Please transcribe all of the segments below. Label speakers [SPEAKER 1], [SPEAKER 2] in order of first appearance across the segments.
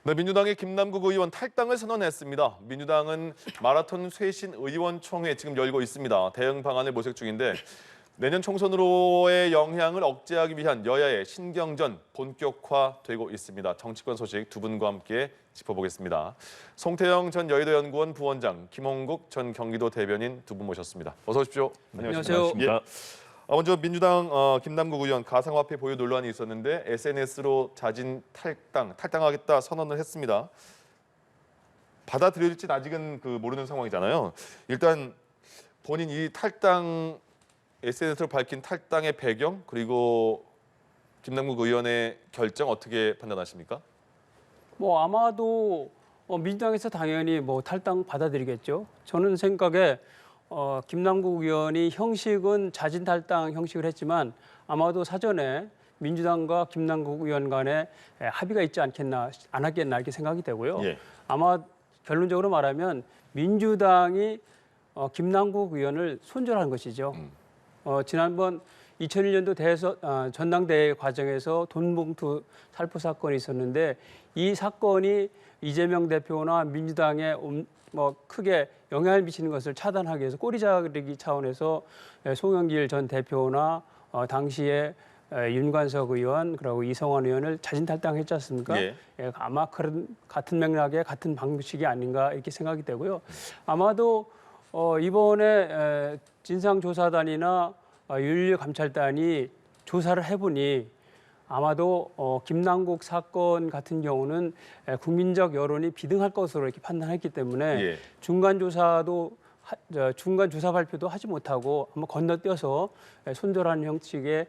[SPEAKER 1] 네, 민주당의 김남국 의원 탈당을 선언했습니다. 민주당은 마라톤 쇄신 의원총회 지금 열고 있습니다. 대응 방안을 모색 중인데 내년 총선으로의 영향을 억제하기 위한 여야의 신경전 본격화되고 있습니다. 정치권 소식 두 분과 함께 짚어보겠습니다. 송태영 전 여의도연구원 부원장, 김홍국 전 경기도 대변인 두 분 모셨습니다. 어서 오십시오.
[SPEAKER 2] 안녕하세요.
[SPEAKER 1] 예. 먼저 민주당 김남국 의원 가상화폐 보유 논란이 있었는데 SNS로 자진 탈당하겠다 선언을 했습니다. 받아들여질지는 아직은 모르는 상황이잖아요. 일단 본인 이 탈당 SNS로 밝힌 탈당의 배경 그리고 김남국 의원의 결정 어떻게 판단하십니까?
[SPEAKER 2] 아마도 민주당에서 당연히 탈당 받아들이겠죠. 저는 생각에 김남국 의원이 형식은 자진 탈당 형식을 했지만 아마도 사전에 민주당과 김남국 의원 간에 합의가 있지 않았겠나 이렇게 생각이 되고요.
[SPEAKER 1] 예.
[SPEAKER 2] 아마 결론적으로 말하면 민주당이 김남국 의원을 손절한 것이죠. 지난번 2001년도 전당대회 과정에서 돈봉투 살포 사건이 있었는데 이 사건이 이재명 대표나 민주당에 크게 영향을 미치는 것을 차단하기 위해서 꼬리 자르기 차원에서 송영길 전 대표나 당시에 윤관석 의원 그리고 이성원 의원을 자진 탈당했지 않습니까?
[SPEAKER 1] 예.
[SPEAKER 2] 아마 같은 맥락의 같은 방식이 아닌가 이렇게 생각이 되고요. 아마도 이번에 진상조사단이나 윤리감찰단이 조사를 해보니 아마도 김남국 사건 같은 경우는 국민적 여론이 비등할 것으로 이렇게 판단했기 때문에
[SPEAKER 1] 예.
[SPEAKER 2] 중간 조사 발표도 하지 못하고 한번 건너뛰어서 손절하는 형식의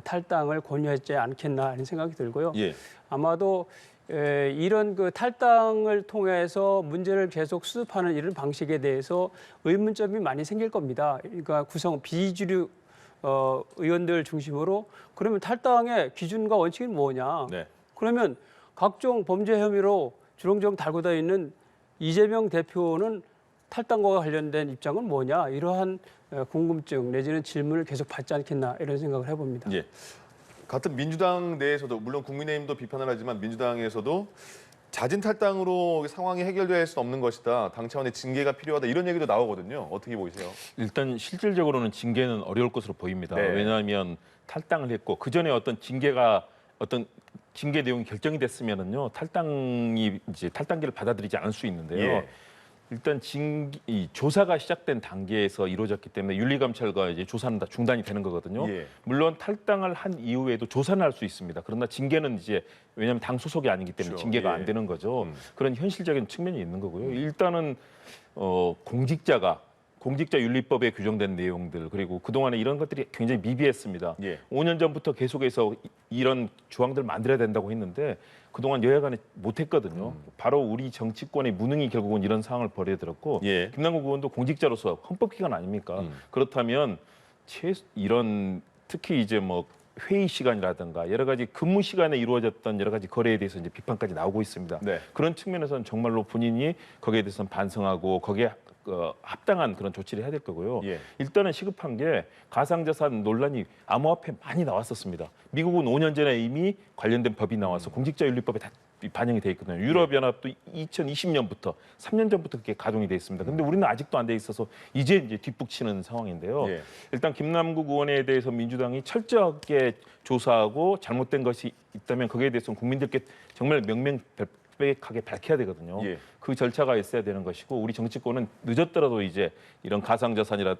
[SPEAKER 2] 탈당을 권유했지 않겠나 하는 생각이 들고요.
[SPEAKER 1] 예.
[SPEAKER 2] 아마도 이런 탈당을 통해서 문제를 계속 수습하는 이런 방식에 대해서 의문점이 많이 생길 겁니다. 그러니까 비주류 의원들 중심으로 그러면 탈당의 기준과 원칙은 뭐냐?
[SPEAKER 1] 네.
[SPEAKER 2] 그러면 각종 범죄 혐의로 주렁주렁 달고 다니는 이재명 대표는 탈당과 관련된 입장은 뭐냐? 이러한 궁금증 내지는 질문을 계속 받지 않겠나 이런 생각을 해봅니다.
[SPEAKER 1] 예. 같은 민주당 내에서도 물론 국민의힘도 비판을 하지만 민주당에서도 자진 탈당으로 상황이 해결될 수 없는 것이다. 당 차원의 징계가 필요하다. 이런 얘기도 나오거든요. 어떻게 보이세요?
[SPEAKER 3] 일단 실질적으로는 징계는 어려울 것으로 보입니다.
[SPEAKER 1] 네.
[SPEAKER 3] 왜냐하면 탈당을 했고 그 전에 어떤 징계 내용이 결정이 됐으면은요 탈당기를 받아들이지 않을 수 있는데요.
[SPEAKER 1] 예.
[SPEAKER 3] 일단 이 조사가 시작된 단계에서 이루어졌기 때문에 윤리감찰과 이제 조사는 다 중단이 되는 거거든요.
[SPEAKER 1] 예.
[SPEAKER 3] 물론 탈당을 한 이후에도 조사는 할 수 있습니다. 그러나 징계는 이제 왜냐하면 당 소속이 아니기 때문에
[SPEAKER 1] 그렇죠.
[SPEAKER 3] 징계가
[SPEAKER 1] 예.
[SPEAKER 3] 안 되는 거죠. 그런 현실적인 측면이 있는 거고요. 일단은 공직자 윤리법에 규정된 내용들 그리고 그동안에 이런 것들이 굉장히 미비했습니다.
[SPEAKER 1] 예.
[SPEAKER 3] 5년 전부터 계속해서 이런 조항들을 만들어야 된다고 했는데 그동안 여야 간에 못했거든요. 바로 우리 정치권의 무능이 결국은 이런 상황을 벌여들었고
[SPEAKER 1] 예.
[SPEAKER 3] 김남국 의원도 공직자로서 헌법기관 아닙니까? 그렇다면 이런 특히 이제 회의 시간이라든가 여러 가지 근무 시간에 이루어졌던 여러 가지 거래에 대해서 이제 비판까지 나오고 있습니다.
[SPEAKER 1] 네.
[SPEAKER 3] 그런 측면에서는 정말로 본인이 거기에 대해서는 반성하고 거기에 합당한 그런 조치를 해야 될 거고요.
[SPEAKER 1] 예.
[SPEAKER 3] 일단은 시급한 게 가상자산 논란이 암호화폐 많이 나왔었습니다. 미국은 5년 전에 이미 관련된 법이 나와서 공직자윤리법에 다 반영이 돼 있거든요. 유럽연합도 2020년부터 3년 전부터 그렇게 가동이 돼 있습니다. 근데 우리는 아직도 안 돼 있어서 이제 뒷북치는 상황인데요.
[SPEAKER 1] 예.
[SPEAKER 3] 일단 김남국 의원에 대해서 민주당이 철저하게 조사하고 잘못된 것이 있다면 거기에 대해서는 국민들께 정말 명명백백하게 밝혀야 되거든요.
[SPEAKER 1] 예.
[SPEAKER 3] 그 절차가 있어야 되는 것이고 우리 정치권은 늦었더라도 이제 이런 가상자산에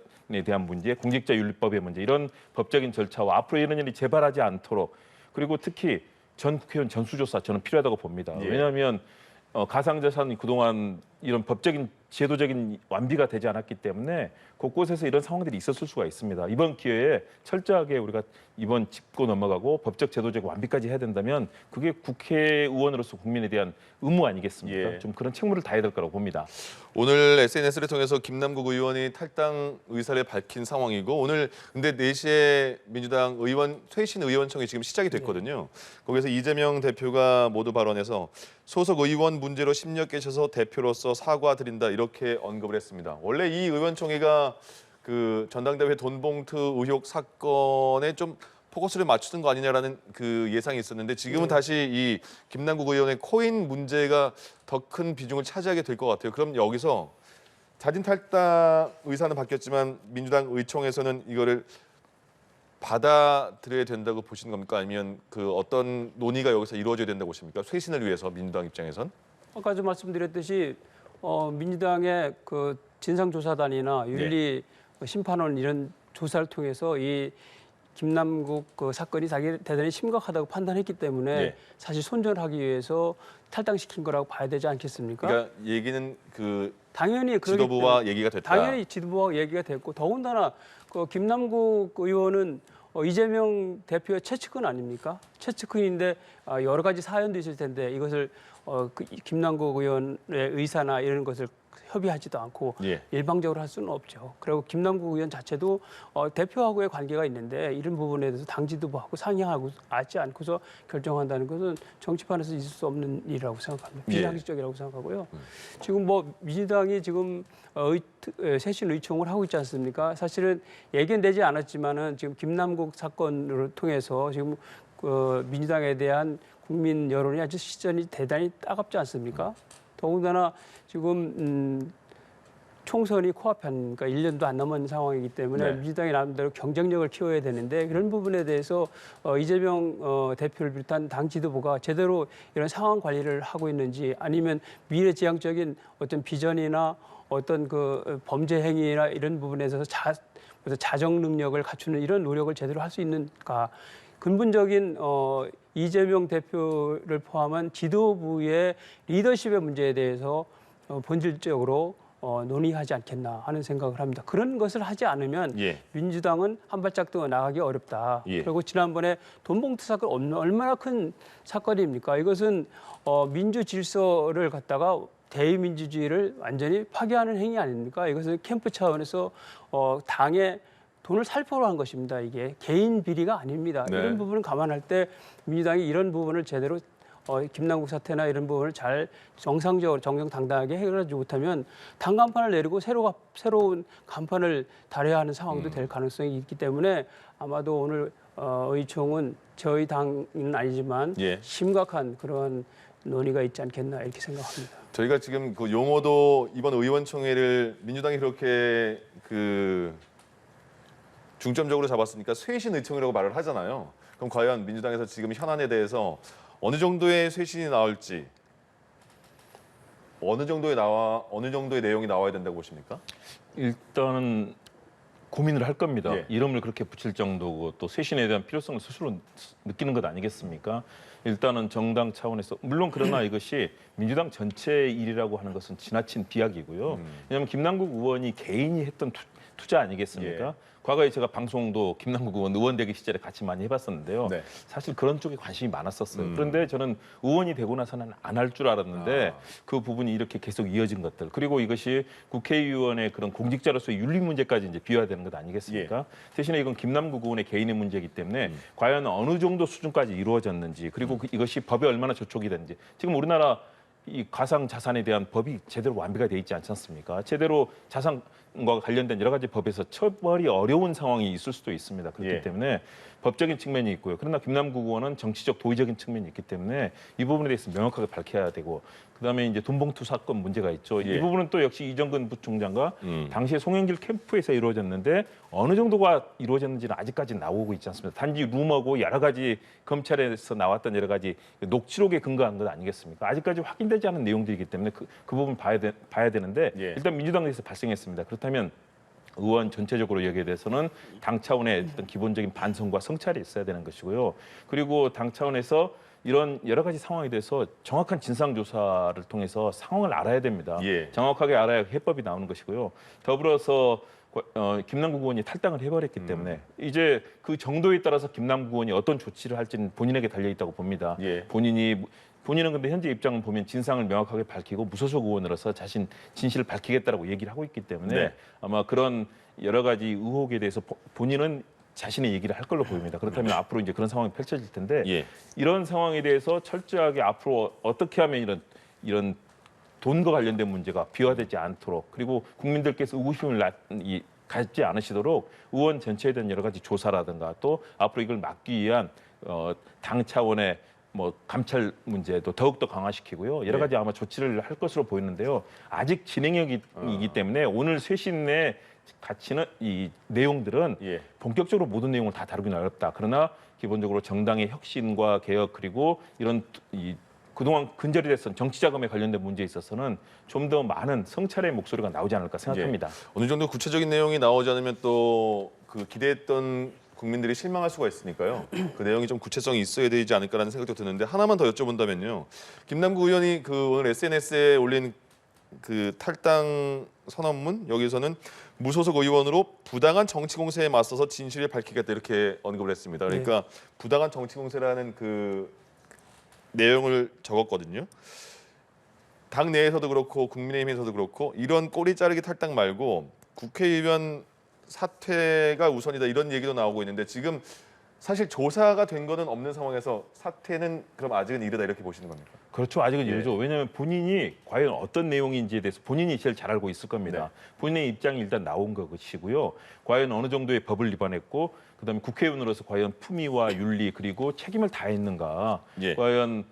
[SPEAKER 3] 대한 문제, 공직자윤리법의 문제 이런 법적인 절차와 앞으로 이런 일이 재발하지 않도록 그리고 특히 전 국회의원 전수조사 저는 필요하다고 봅니다.
[SPEAKER 1] 예.
[SPEAKER 3] 왜냐하면 가상자산이 그동안 이런 법적인 제도적인 완비가 되지 않았기 때문에 곳곳에서 이런 상황들이 있었을 수가 있습니다. 이번 기회에 철저하게 우리가 이번 짚고 넘어가고 법적 제도적 완비까지 해야 된다면 그게 국회의원으로서 국민에 대한 의무 아니겠습니까?
[SPEAKER 1] 예.
[SPEAKER 3] 좀 그런 책무를 다해야 될 거라고 봅니다.
[SPEAKER 1] 오늘 SNS를 통해서 김남국 의원이 탈당 의사를 밝힌 상황이고 오늘 근데 4시에 민주당 쇄신 의원총이 지금 시작이 됐거든요. 거기서 이재명 대표가 모두 발언해서 소속 의원 문제로 심려 깨셔서 대표로서 사과드린다 이렇게 언급을 했습니다. 원래 이 의원총회가 그 전당대회 돈봉투 의혹 사건에 좀 포커스를 맞추는 거 아니냐라는 그 예상이 있었는데 지금은 다시 이 김남국 의원의 코인 문제가 더 큰 비중을 차지하게 될 것 같아요. 그럼 여기서 자진 탈당 의사는 바뀌었지만 민주당 의총에서는 이거를 받아들여야 된다고 보시는 겁니까? 아니면 그 어떤 논의가 여기서 이루어져야 된다고 보십니까? 쇄신을 위해서 민주당 입장에선?
[SPEAKER 2] 아까도 말씀드렸듯이 민주당의 그 진상조사단이나 윤리 심판원 이런 조사를 통해서 이 김남국 그 사건이 대단히 심각하다고 판단했기 때문에
[SPEAKER 1] 예.
[SPEAKER 2] 사실 손절하기 위해서 탈당시킨 거라고 봐야 되지 않겠습니까?
[SPEAKER 1] 그러니까 얘기는 그
[SPEAKER 2] 당연히 그러기
[SPEAKER 1] 지도부와
[SPEAKER 2] 때문에
[SPEAKER 1] 얘기가 됐다.
[SPEAKER 2] 당연히 지도부와 얘기가 됐고 더군다나 그 김남국 의원은 이재명 대표의 최측근 아닙니까? 최측근인데 여러 가지 사연도 있을 텐데 이것을 김남국 의원의 의사나 이런 것을 협의하지도 않고
[SPEAKER 1] 예.
[SPEAKER 2] 일방적으로 할 수는 없죠. 그리고 김남국 의원 자체도 대표하고의 관계가 있는데 이런 부분에 대해서 당 지도부하고 상의하고 하지 않고서 결정한다는 것은 정치판에서 있을 수 없는 일이라고 생각합니다.
[SPEAKER 1] 예.
[SPEAKER 2] 비상식적이라고 생각하고요. 지금 뭐 민주당이 지금 쇄신 의총을 하고 있지 않습니까? 사실은 예견되지 않았지만은 지금 김남국 사건을 통해서 지금 민주당에 대한 국민 여론이 아주 시선이 대단히 따갑지 않습니까? 더군다나 지금 총선이 코앞에 하니까 1년도 안 남은 상황이기 때문에
[SPEAKER 1] 네.
[SPEAKER 2] 민주당이 나름대로 경쟁력을 키워야 되는데 그런 부분에 대해서 이재명 대표를 비롯한 당 지도부가 제대로 이런 상황 관리를 하고 있는지 아니면 미래지향적인 어떤 비전이나 어떤 그 범죄 행위나 이런 부분에서 자정 능력을 갖추는 이런 노력을 제대로 할 수 있는가. 근본적인 이재명 대표를 포함한 지도부의 리더십의 문제에 대해서 본질적으로 논의하지 않겠나 하는 생각을 합니다. 그런 것을 하지 않으면
[SPEAKER 1] 예.
[SPEAKER 2] 민주당은 한 발짝 더 나가기 어렵다.
[SPEAKER 1] 예.
[SPEAKER 2] 그리고 지난번에 돈봉투 사건 얼마나 큰 사건입니까? 이것은 민주 질서를 갖다가 대의민주주의를 완전히 파괴하는 행위 아닙니까? 이것은 캠프 차원에서 당의 돈을 살포로 한 것입니다. 이게 개인 비리가 아닙니다.
[SPEAKER 1] 네.
[SPEAKER 2] 이런 부분을 감안할 때 민주당이 이런 부분을 제대로 김남국 사태나 이런 부분을 잘 정상적으로 정정당당하게 해결하지 못하면 당 간판을 내리고 새로운 간판을 달아야 하는 상황도 될 가능성이 있기 때문에 아마도 오늘 의총은 저희 당은 아니지만
[SPEAKER 1] 예.
[SPEAKER 2] 심각한 그런 논의가 있지 않겠나 이렇게 생각합니다.
[SPEAKER 1] 저희가 지금 그 용어도 이번 의원총회를 민주당이 그렇게 그 중점적으로 잡았으니까 쇄신 의총이라고 말을 하잖아요. 그럼 과연 민주당에서 지금 현안에 대해서 어느 정도의 쇄신이 나올지, 어느 정도의 내용이 나와야 된다고 보십니까?
[SPEAKER 3] 일단은 고민을 할 겁니다.
[SPEAKER 1] 예.
[SPEAKER 3] 이름을 그렇게 붙일 정도고 또 쇄신에 대한 필요성을 스스로 느끼는 것 아니겠습니까? 일단은 정당 차원에서 물론 그러나 이것이 민주당 전체의 일이라고 하는 것은 지나친 비약이고요. 왜냐하면 김남국 의원이 개인이 했던 투자 아니겠습니까?
[SPEAKER 1] 예.
[SPEAKER 3] 과거에 제가 방송도 김남국 의원 되기 시절에 같이 많이 해봤었는데요.
[SPEAKER 1] 네.
[SPEAKER 3] 사실 그런 쪽에 관심이 많았었어요. 그런데 저는 의원이 되고 나서는 안 할 줄 알았는데 그 부분이 이렇게 계속 이어진 것들. 그리고 이것이 국회의원의 그런 공직자로서의 윤리 문제까지 이제 비화되는 것 아니겠습니까? 대신에 이건 김남국 의원의 개인의 문제이기 때문에 과연 어느 정도 수준까지 이루어졌는지 그리고 이것이 법에 얼마나 저촉이 되는지 지금 우리나라 이 가상 자산에 대한 법이 제대로 완비가 돼 있지 않지 않습니까? 제대로 자산과 관련된 여러 가지 법에서 처벌이 어려운 상황이 있을 수도 있습니다. 그렇기
[SPEAKER 1] 예.
[SPEAKER 3] 때문에 법적인 측면이 있고요. 그러나 김남국 의원은 정치적 도의적인 측면이 있기 때문에 이 부분에 대해서 명확하게 밝혀야 되고 그다음에 이제 돈봉투 사건 문제가 있죠.
[SPEAKER 1] 예.
[SPEAKER 3] 이 부분은 또 역시 이정근 부총장과 당시에 송영길 캠프에서 이루어졌는데 어느 정도가 이루어졌는지는 아직까지 나오고 있지 않습니다. 단지 루머고 여러 가지 검찰에서 나왔던 여러 가지 녹취록에 근거한 것 아니겠습니까? 아직까지 확인되지 않은 내용들이기 때문에 그 부분 봐야 되는데
[SPEAKER 1] 예.
[SPEAKER 3] 일단 민주당 내에서 발생했습니다. 그렇다면 의원 전체적으로 여기에 대해서는 당 차원의 어떤 기본적인 반성과 성찰이 있어야 되는 것이고요. 그리고 당 차원에서 이런 여러 가지 상황에 대해서 정확한 진상조사를 통해서 상황을 알아야 됩니다.
[SPEAKER 1] 예.
[SPEAKER 3] 정확하게 알아야 해법이 나오는 것이고요. 더불어서 김남국 의원이 탈당을 해버렸기 때문에 이제 그 정도에 따라서 김남국 의원이 어떤 조치를 할지는 본인에게 달려있다고 봅니다.
[SPEAKER 1] 예.
[SPEAKER 3] 본인은 근데 현재 입장을 보면 진상을 명확하게 밝히고 무소속 의원으로서 자신 진실을 밝히겠다라고 얘기를 하고 있기 때문에
[SPEAKER 1] 네.
[SPEAKER 3] 아마 그런 여러 가지 의혹에 대해서 본인은 자신의 얘기를 할 걸로 보입니다. 그렇다면 앞으로 이제 그런 상황이 펼쳐질 텐데
[SPEAKER 1] 예.
[SPEAKER 3] 이런 상황에 대해서 철저하게 앞으로 어떻게 하면 이런 돈과 관련된 문제가 비화되지 않도록 그리고 국민들께서 의구심을 갖지 않으시도록 의원 전체에 대한 여러 가지 조사라든가 또 앞으로 이걸 막기 위한 당 차원의 뭐 감찰 문제도 더욱더 강화시키고요. 여러 가지 아마 조치를 할 것으로 보이는데요. 아직 진행형이기 때문에 오늘 쇄신의 가치는 이 내용들은 본격적으로 모든 내용을 다 다루기는 어렵다. 그러나 기본적으로 정당의 혁신과 개혁 그리고 이런 그동안 근절이 됐던 정치 자금에 관련된 문제에 있어서는 좀 더 많은 성찰의 목소리가 나오지 않을까 생각합니다.
[SPEAKER 1] 어느 정도 구체적인 내용이 나오지 않으면 또 그 기대했던 국민들이 실망할 수가 있으니까요. 그 내용이 좀 구체성이 있어야 되지 않을까라는 생각도 드는데 하나만 더 여쭤본다면요. 김남국 의원이 그 오늘 SNS에 올린 그 탈당 선언문 여기서는 무소속 의원으로 부당한 정치 공세에 맞서서 진실을 밝히겠다 이렇게 언급을 했습니다. 그러니까 부당한 정치 공세라는 그 내용을 적었거든요. 당 내에서도 그렇고 국민의힘에서도 그렇고 이런 꼬리 자르기 탈당 말고 국회의원 사퇴가 우선이다 이런 얘기도 나오고 있는데 지금 사실 조사가 된 거는 없는 상황에서 사퇴는 그럼 아직은 이르다 이렇게 보시는 겁니까?
[SPEAKER 3] 그렇죠. 아직은 이르죠. 왜냐하면 본인이 과연 어떤 내용인지에 대해서 본인이 제일 잘 알고 있을 겁니다. 본인의 입장이 일단 나온 것이고요. 과연 어느 정도의 법을 위반했고 그다음에 국회의원으로서 과연 품위와 윤리 그리고 책임을 다했는가. 과연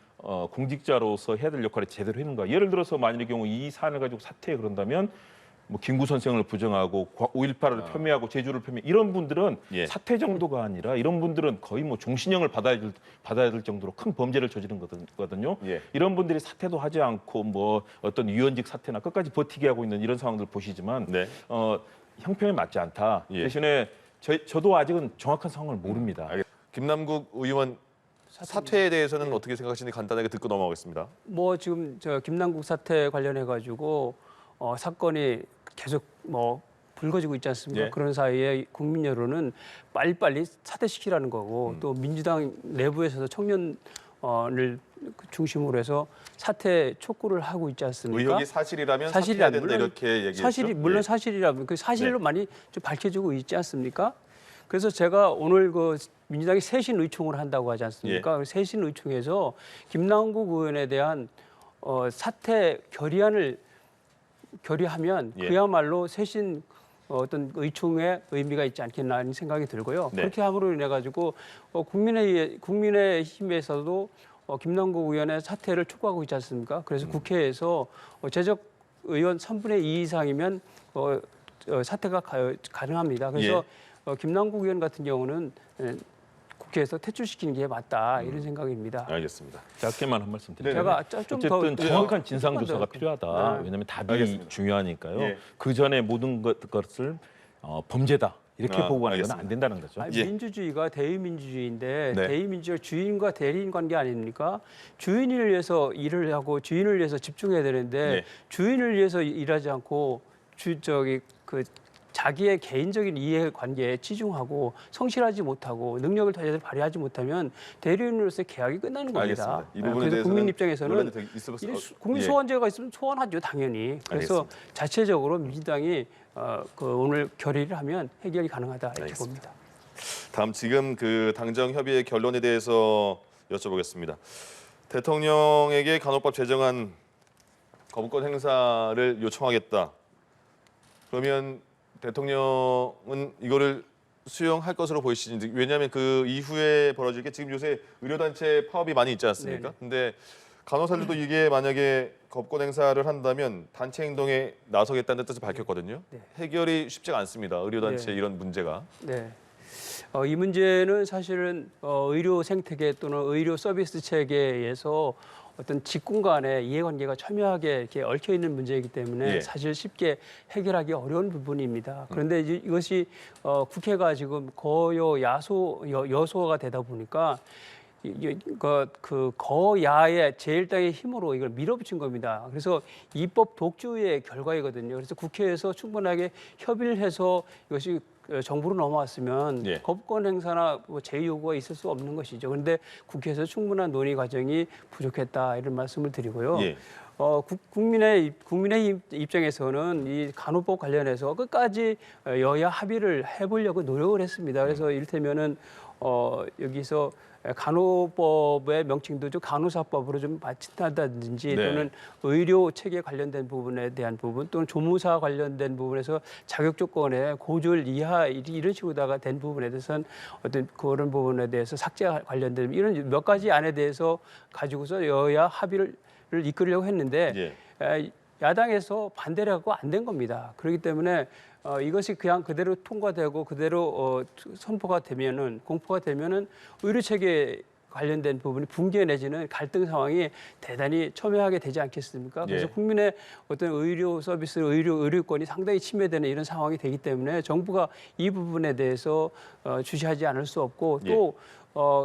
[SPEAKER 3] 공직자로서 해야 될 역할을 제대로 했는가. 예를 들어서 만일의 경우 이 사안을 가지고 사퇴해 그런다면 뭐 김구 선생을 부정하고 5.18을 폄훼하고 제주를 폄훼 이런 분들은 사퇴 정도가 아니라 이런 분들은 거의 뭐 종신형을 받아야 될 정도로 큰 범죄를 저지른 거거든요. 이런 분들이 사퇴도 하지 않고 뭐 어떤 위원직 사퇴나 끝까지 버티게 하고 있는 이런 상황들 보시지만 형평에 맞지 않다. 대신에 저도 아직은 정확한 상황을 모릅니다.
[SPEAKER 1] 김남국 의원 사퇴에 대해서는 어떻게 생각하시는지 간단하게 듣고 넘어가겠습니다.
[SPEAKER 2] 뭐 지금 저 김남국 사태 관련해 가지고 사건이 계속 뭐 불거지고 있지 않습니까? 그런 사이에 국민 여론은 빨리빨리 사퇴시키라는 거고 또 민주당 내부에서도 청년을 중심으로 해서 사퇴 촉구를 하고 있지 않습니까?
[SPEAKER 1] 의혹이 사실이라면 사퇴해야 된다 이렇게 얘기했죠.
[SPEAKER 2] 사실이 물론 사실이라면 그 사실로 많이 좀 밝혀지고 있지 않습니까? 그래서 제가 오늘 그 민주당이 쇄신 의총을 한다고 하지 않습니까? 그 쇄신 의총에서 김남국 의원에 대한 사퇴 결의하면 그야말로 쇄신 어떤 의총의 의미가 있지 않겠나 하는 생각이 들고요. 그렇게 함으로 인해 가지고 국민의힘에서도 김남국 의원의 사퇴를 촉구하고 있지 않습니까? 그래서 국회에서 재적 의원 3분의 2 이상이면 사퇴가 가능합니다. 그래서 김남국 의원 같은 경우는 국회에서 퇴출시키는 게 맞다 이런 생각입니다.
[SPEAKER 1] 알겠습니다.
[SPEAKER 3] 짧게만 한 말씀 드릴게요.
[SPEAKER 2] 제가 좀 더
[SPEAKER 3] 어쨌든 정확한 진상 조사가 필요하다. 왜냐하면 답이 중요하니까요. 그 전에 모든 것을 범죄다 이렇게 보고 가는 건 안 된다는 거죠.
[SPEAKER 2] 민주주의가 대의민주주의인데 대의민주주의 주인과 대리인 관계 아닙니까? 주인을 위해서 일을 하고 주인을 위해서 집중해야 되는데 주인을 위해서 일하지 않고 자기의 개인적인 이해관계에 치중하고 성실하지 못하고 능력을 제대로 발휘하지 못하면 대리인으로서의 계약이 끝나는 겁니다.
[SPEAKER 1] 알겠습니다. 이 부분에
[SPEAKER 2] 그래서 국민 입장에서는 국민 소환제가 있으면 소환하죠, 당연히. 그래서 자체적으로 민주당이 오늘 결의를 하면 해결이 가능하다 이렇게 봅니다.
[SPEAKER 1] 다음 지금 그 당정 협의의 결론에 대해서 여쭤보겠습니다. 대통령에게 간호법 제정안 거부권 행사를 요청하겠다. 그러면 대통령은 이거를 수용할 것으로 보이시는지, 왜냐하면 그 이후에 벌어질 게 지금 요새 의료단체 파업이 많이 있지 않습니까? 근데 간호사들도 이게 만약에 거부권 행사를 한다면 단체 행동에 나서겠다는 뜻을 밝혔거든요. 해결이 쉽지가 않습니다. 의료단체 이런 문제가.
[SPEAKER 2] 이 문제는 사실은 의료 생태계 또는 의료 서비스 체계에서 어떤 직군 간의 이해관계가 첨예하게 이렇게 얽혀 있는 문제이기 때문에 사실 쉽게 해결하기 어려운 부분입니다. 그런데 이것이 국회가 지금 여소가 되다 보니까 그 거야의 제1당의 힘으로 이걸 밀어붙인 겁니다. 그래서 입법 독주의 결과이거든요. 그래서 국회에서 충분하게 협의를 해서 이것이 정부로 넘어왔으면 거부권 행사나 뭐 제의 요구가 있을 수 없는 것이죠. 그런데 국회에서 충분한 논의 과정이 부족했다 이런 말씀을 드리고요. 국민의 입장에서는 이 간호법 관련해서 끝까지 여야 합의를 해보려고 노력을 했습니다. 그래서 이를테면은 여기서 간호법의 명칭도 좀 간호사법으로 좀 맞춘다든지
[SPEAKER 1] 네.
[SPEAKER 2] 또는 의료 체계 관련된 부분에 대한 부분 또는 조무사 관련된 부분에서 자격 조건에 고졸 이하 이런 식으로다가 된 부분에 대해서는 어떤 그런 부분에 대해서 삭제 관련된 이런 몇 가지 안에 대해서 가지고서 여야 합의를 이끌려고 했는데 야당에서 반대를 하고 안 된 겁니다. 그렇기 때문에 이것이 그냥 그대로 통과되고 그대로 선포가 되면은 공포가 되면은 의료 체계 관련된 부분이 붕괴 내지는 갈등 상황이 대단히 첨예하게 되지 않겠습니까? 그래서 국민의 어떤 의료 서비스, 의료권이 상당히 침해되는 이런 상황이 되기 때문에 정부가 이 부분에 대해서 주시하지 않을 수 없고 또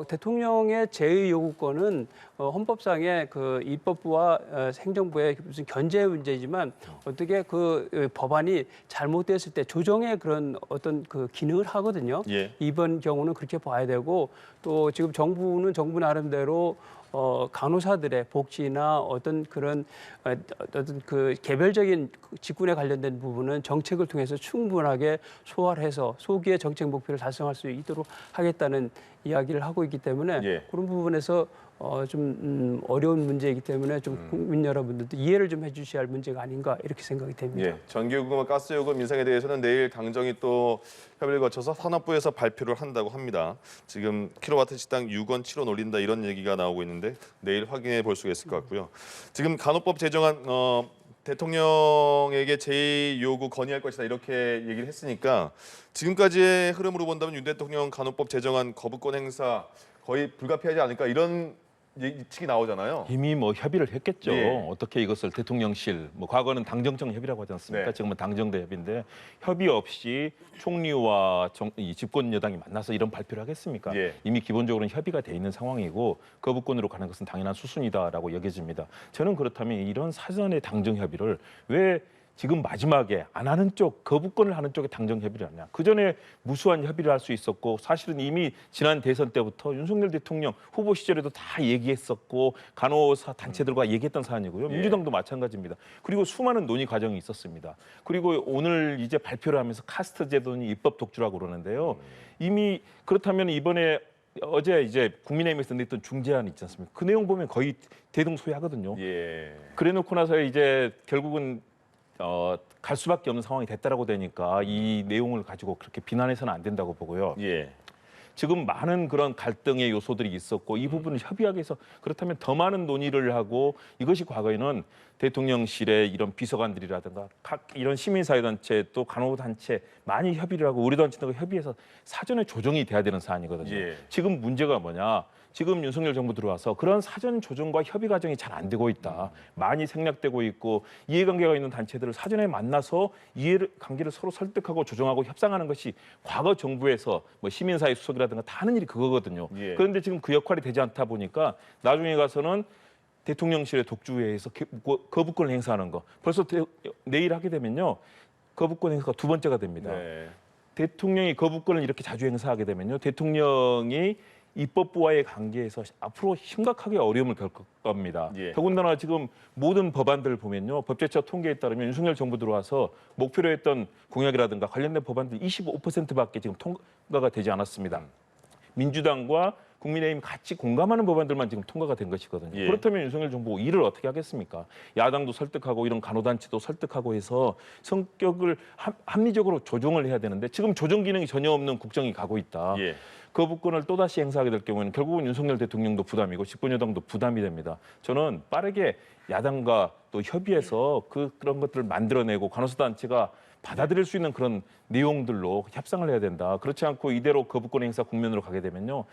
[SPEAKER 2] 대통령의 제의 요구권은 헌법상의 그 입법부와 행정부의 무슨 견제 문제지만 어떻게 그 법안이 잘못됐을 때 조정의 그런 어떤 그 기능을 하거든요. 이번 경우는 그렇게 봐야 되고 또 지금 정부는 정부 나름대로 간호사들의 복지나 어떤 그런 어떤 그 개별적인 직군에 관련된 부분은 정책을 통해서 충분하게 소화를 해서 소기의 정책 목표를 달성할 수 있도록 하겠다는 이야기를 하고 있기 때문에 그런 부분에서 좀 어려운 문제이기 때문에 좀 국민 여러분들도 이해를 좀 해주셔야 할 문제가 아닌가 이렇게 생각이 됩니다.
[SPEAKER 1] 전기요금과 가스요금 인상에 대해서는 내일 당정이 또 협의를 거쳐서 산업부에서 발표를 한다고 합니다. 지금 킬로와트 시당 6원 7원 올린다 이런 얘기가 나오고 있는데 내일 확인해 볼 수가 있을 것 같고요. 지금 간호법 제정안 대통령에게 제의 요구 건의할 것이다 이렇게 얘기를 했으니까 지금까지의 흐름으로 본다면 윤 대통령 간호법 제정안 거부권 행사 거의 불가피하지 않을까 이런 예측이 나오잖아요.
[SPEAKER 3] 이미 뭐 협의를 했겠죠. 어떻게 이것을 대통령실, 뭐 과거는 당정청 협의라고 하지 않습니까? 지금은 당정대 협의인데 협의 없이 총리와 이 집권 여당이 만나서 이런 발표를 하겠습니까? 이미 기본적으로는 협의가 돼 있는 상황이고 거부권으로 가는 것은 당연한 수순이다라고 여겨집니다. 저는 그렇다면 이런 사전의 당정 협의를 왜 지금 마지막에 안 하는 쪽, 거부권을 하는 쪽에 당정 협의를 하냐. 그전에 무수한 협의를 할 수 있었고 사실은 이미 지난 대선 때부터 윤석열 대통령 후보 시절에도 다 얘기했었고 간호사 단체들과 얘기했던 사안이고요. 민주당도 마찬가지입니다. 그리고 수많은 논의 과정이 있었습니다. 그리고 오늘 이제 발표를 하면서 카스트 제도는 입법 독주라고 그러는데요. 이미 그렇다면 이번에 어제 이제 국민의힘에서 냈던 중재안 있지 않습니까? 그 내용 보면 거의 대동소이하거든요. 그래놓고 나서 이제 결국은 갈 수밖에 없는 상황이 됐다라고 되니까 이 내용을 가지고 그렇게 비난해서는 안 된다고 보고요. 지금 많은 그런 갈등의 요소들이 있었고 이 부분을 협의하기 위해서 그렇다면 더 많은 논의를 하고 이것이 과거에는 대통령실의 이런 비서관들이라든가 각 이런 시민사회단체 또 간호단체 많이 협의를 하고 우리 단체도 협의해서 사전에 조정이 돼야 되는 사안이거든요. 지금 문제가 뭐냐. 지금 윤석열 정부 들어와서 그런 사전 조정과 협의 과정이 잘 안 되고 있다. 많이 생략되고 있고 이해관계가 있는 단체들을 사전에 만나서 이해관계를 서로 설득하고 조정하고 협상하는 것이 과거 정부에서 뭐 시민사회 수석이라든가 다 하는 일이 그거거든요. 그런데 지금 그 역할이 되지 않다 보니까 나중에 가서는 대통령실의 독주에 의해서 거부권을 행사하는 거. 벌써 내일 하게 되면요. 거부권 행사가 두 번째가 됩니다. 대통령이 거부권을 이렇게 자주 행사하게 되면요. 대통령이 입법부와의 관계에서 앞으로 심각하게 어려움을 겪을 겁니다. 더군다나 지금 모든 법안들을 보면요. 법제처 통계에 따르면 윤석열 정부 들어와서 목표로 했던 공약이라든가 관련된 법안들 25%밖에 지금 통과가 되지 않았습니다. 민주당과 국민의힘 같이 공감하는 법안들만 지금 통과가 된 것이거든요. 그렇다면 윤석열 정부 일을 어떻게 하겠습니까? 야당도 설득하고 이런 간호단체도 설득하고 해서 성격을 합리적으로 조정을 해야 되는데 지금 조정 기능이 전혀 없는 국정이 가고 있다. 거부권을 또다시 행사하게 될 경우에는 결국은 윤석열 대통령도 부담이고 집권 여당도 부담이 됩니다. 저는 빠르게 야당과 또 협의해서 그런 것들을 만들어내고 간호사 단체가 받아들일 수 있는 그런 내용들로 협상을 해야 된다. 그렇지 않고 이대로 거부권 행사 국면으로 가게 되면요.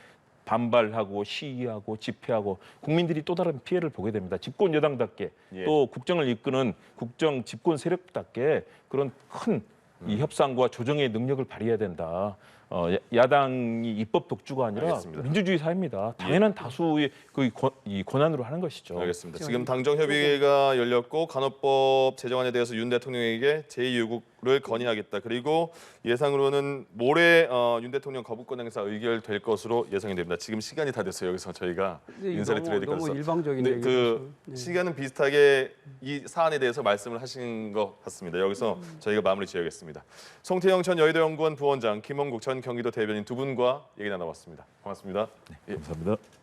[SPEAKER 3] 반발하고 시위하고 집회하고 국민들이 또 다른 피해를 보게 됩니다. 집권 여당답게 또 국정을 이끄는 국정 집권 세력답게 그런 큰 이 협상과 조정의 능력을 발휘해야 된다. 야당이 입법 독주가 아니라 민주주의 사회입니다. 당연한 다수의 이 권한으로 하는 것이죠.
[SPEAKER 1] 알겠습니다. 지금 당정 협의가 열렸고 간호법 제정안에 대해서 윤 대통령에게 제2요구 건의하겠다. 그리고 예상으로는 모레 윤 대통령 거부권 행사 의결될 것으로 예상이 됩니다. 지금 시간이 다 됐어요. 여기서 저희가 인사를 드려야 될 것
[SPEAKER 2] 너무
[SPEAKER 1] 같아서.
[SPEAKER 2] 일방적인
[SPEAKER 1] 네,
[SPEAKER 2] 얘기를
[SPEAKER 1] 시간은 비슷하게 이 사안에 대해서 말씀을 하신 것 같습니다. 여기서 저희가 마무리 지어야겠습니다. 송태영 전 여의도 연구원 부원장, 김홍국 전 경기도 대변인 두 분과 얘기 나눠봤습니다. 고맙습니다.
[SPEAKER 3] 감사합니다.